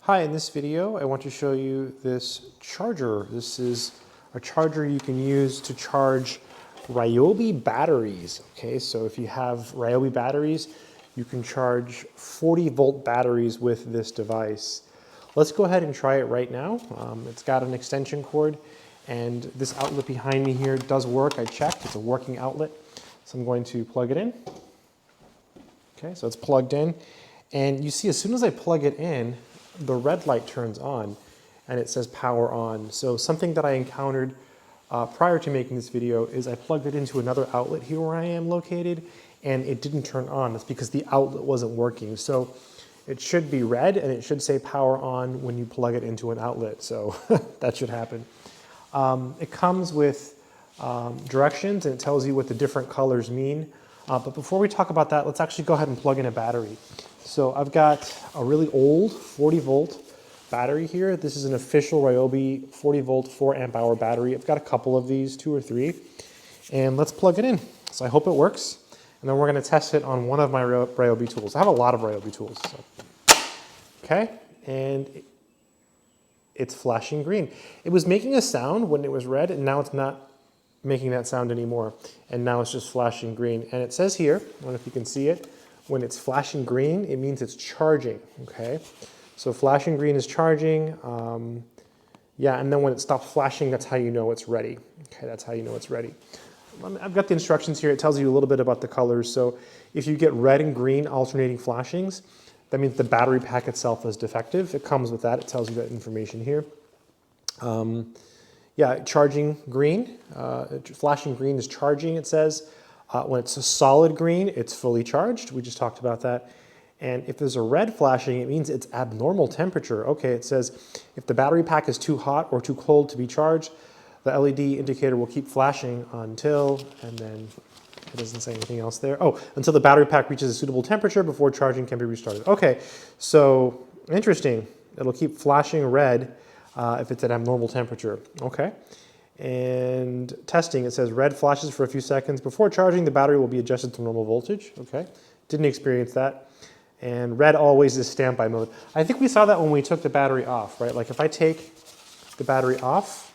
Hi, in this video I want to show you this charger. This is a charger you can use to charge Ryobi batteries. Okay, so if you have Ryobi batteries, you can charge 40-volt batteries with this device. Let's go ahead and try it right now. It's got an extension cord, and this outlet behind me here does work. I checked, it's a working outlet. So I'm going to plug it in. Okay, so it's plugged in. And you see, as soon as I plug it in, the red light turns on and it says power on. So something that I encountered prior to making this video is I plugged it into another outlet here where I am located and it didn't turn on. That's because the outlet wasn't working. So it should be red and it should say power on when you plug it into an outlet. So that should happen. It comes with directions and it tells you what the different colors mean. But before we talk about that, let's actually go ahead and plug in a battery. So I've got a really old 40-volt battery here. This is an official Ryobi 40-volt 4-amp-hour battery. I've got a couple of these, 2 or 3. And let's plug it in. So I hope it works. And then we're going to test it on one of my Ryobi tools. I have a lot of Ryobi tools. So. Okay, and it's flashing green. It was making a sound when it was red, and now it's not making that sound anymore. And now it's just flashing green. And it says here, I don't know if you can see it, when it's flashing green, it means it's charging, okay? So flashing green is charging. Yeah, and then when it stops flashing, that's how you know it's ready. Okay, that's how you know it's ready. I've got the instructions here. It tells you a little bit about the colors. So if you get red and green alternating flashings, that means the battery pack itself is defective. It comes with that. It tells you that information here. Yeah, charging green, flashing green is charging, it says. When it's a solid green, it's fully charged. We just talked about that. And if there's a red flashing, it means it's abnormal temperature. Okay, it says if the battery pack is too hot or too cold to be charged, the LED indicator will keep flashing until, and then it doesn't say anything else there. Oh, until the battery pack reaches a suitable temperature before charging can be restarted. Okay, so interesting. It'll keep flashing red if it's at abnormal temperature. Okay. And testing, it says red flashes for a few seconds. Before charging, the battery will be adjusted to normal voltage. Okay, didn't experience that. And red always is standby mode. I think we saw that when we took the battery off, right? Like if I take the battery off,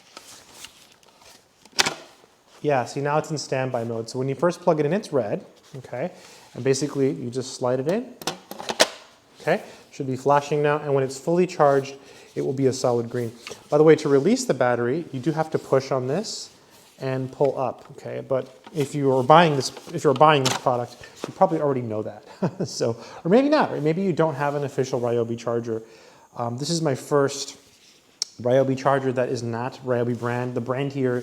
yeah, see now it's in standby mode. So when you first plug it in, it's red, okay? And basically you just slide it in, okay? Should be flashing now, and when it's fully charged, it will be a solid green. By the way, to release the battery, you do have to push on this and pull up, okay? But if you're buying this product, you probably already know that. So, or maybe not, right? Maybe you don't have an official Ryobi charger. This is my first Ryobi charger that is not Ryobi brand. The brand here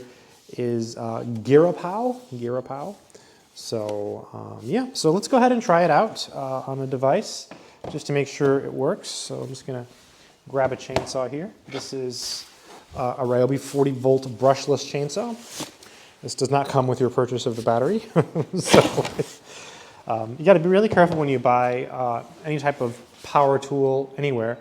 is Girapow. So yeah, so let's go ahead and try it out on the device just to make sure it works. So I'm just gonna grab a chainsaw here. This is a Ryobi 40-volt brushless chainsaw. This does not come with your purchase of the battery. So you got to be really careful when you buy any type of power tool anywhere.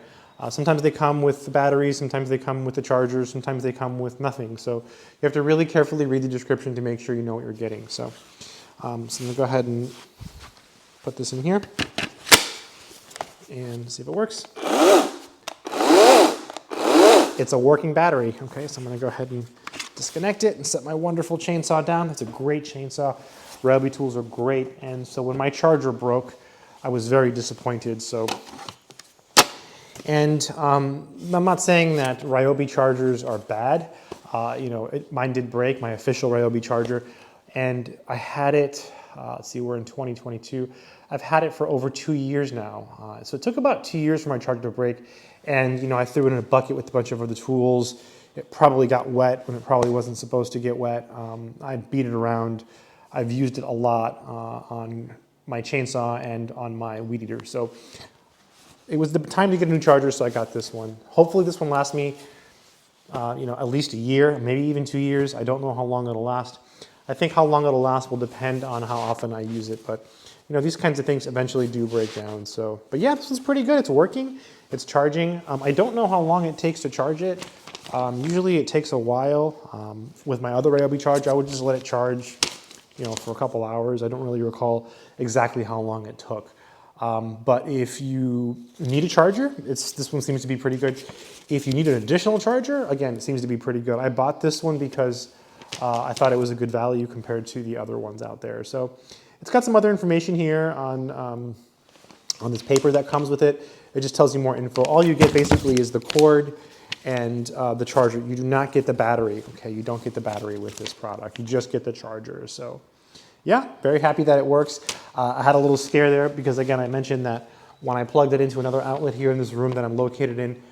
Sometimes they come with the batteries, sometimes they come with the chargers, sometimes they come with nothing. So you have to really carefully read the description to make sure you know what you're getting. So, I'm going to go ahead and put this in here and see if it works. It's a working battery, okay, so I'm going to go ahead and disconnect it and set my wonderful chainsaw down. It's a great chainsaw. Ryobi tools are great, and so when my charger broke, I was very disappointed. So, and I'm not saying that Ryobi chargers are bad. You know, mine did break, my official Ryobi charger, and I had it, let's see, we're in 2022. I've had it for over 2 years now. So it took about 2 years for my charger to break. And, you know, I threw it in a bucket with a bunch of other tools. It probably got wet when it probably wasn't supposed to get wet. I beat it around. I've used it a lot on my chainsaw and on my weed eater. So it was the time to get a new charger, so I got this one. Hopefully this one lasts me, you know, at least a year, maybe even 2 years. I don't know how long it'll last. I think how long it'll last will depend on how often I use it, but you know, these kinds of things eventually do break down. So, but yeah, this is pretty good. It's working, it's charging. I don't know how long it takes to charge it. Usually it takes a while. With my other Ryobi charger, I would just let it charge, you know, for a couple hours. I don't really recall exactly how long it took. But if you need a charger, this one seems to be pretty good. If you need an additional charger, again, it seems to be pretty good. I bought this one because I thought it was a good value compared to the other ones out there. So it's got some other information here on this paper that comes with it. It just tells you more info. All you get basically is the cord and the charger. You do not get the battery, okay? You don't get the battery with this product. You just get the charger. So yeah, very happy that it works. I had a little scare there because, again, I mentioned that when I plugged it into another outlet here in this room that I'm located in,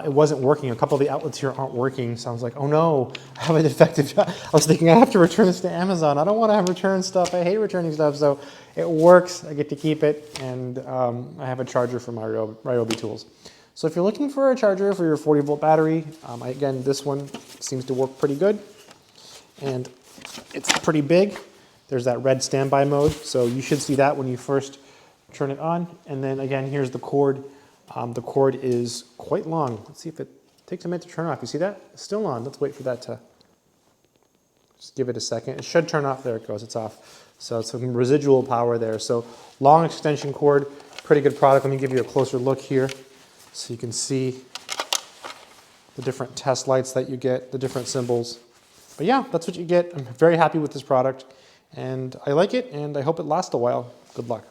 it wasn't working. A couple of the outlets here aren't working. So I was like, oh no, I have a defective. I was thinking I have to return this to Amazon. I don't want to have return stuff. I hate returning stuff. So it works. I get to keep it. And I have a charger for my Ryobi tools. So if you're looking for a charger for your 40-volt battery, again, this one seems to work pretty good. And it's pretty big. There's that red standby mode. So you should see that when you first turn it on. And then again, here's the cord. The cord is quite long. Let's see if it takes a minute to turn off. You see that? It's still on. Let's wait for that to, just give it a second. It should turn off. There it goes. It's off. So it's some residual power there. So long extension cord, pretty good product. Let me give you a closer look here so you can see the different test lights that you get, the different symbols. But yeah, that's what you get. I'm very happy with this product and I like it and I hope it lasts a while. Good luck.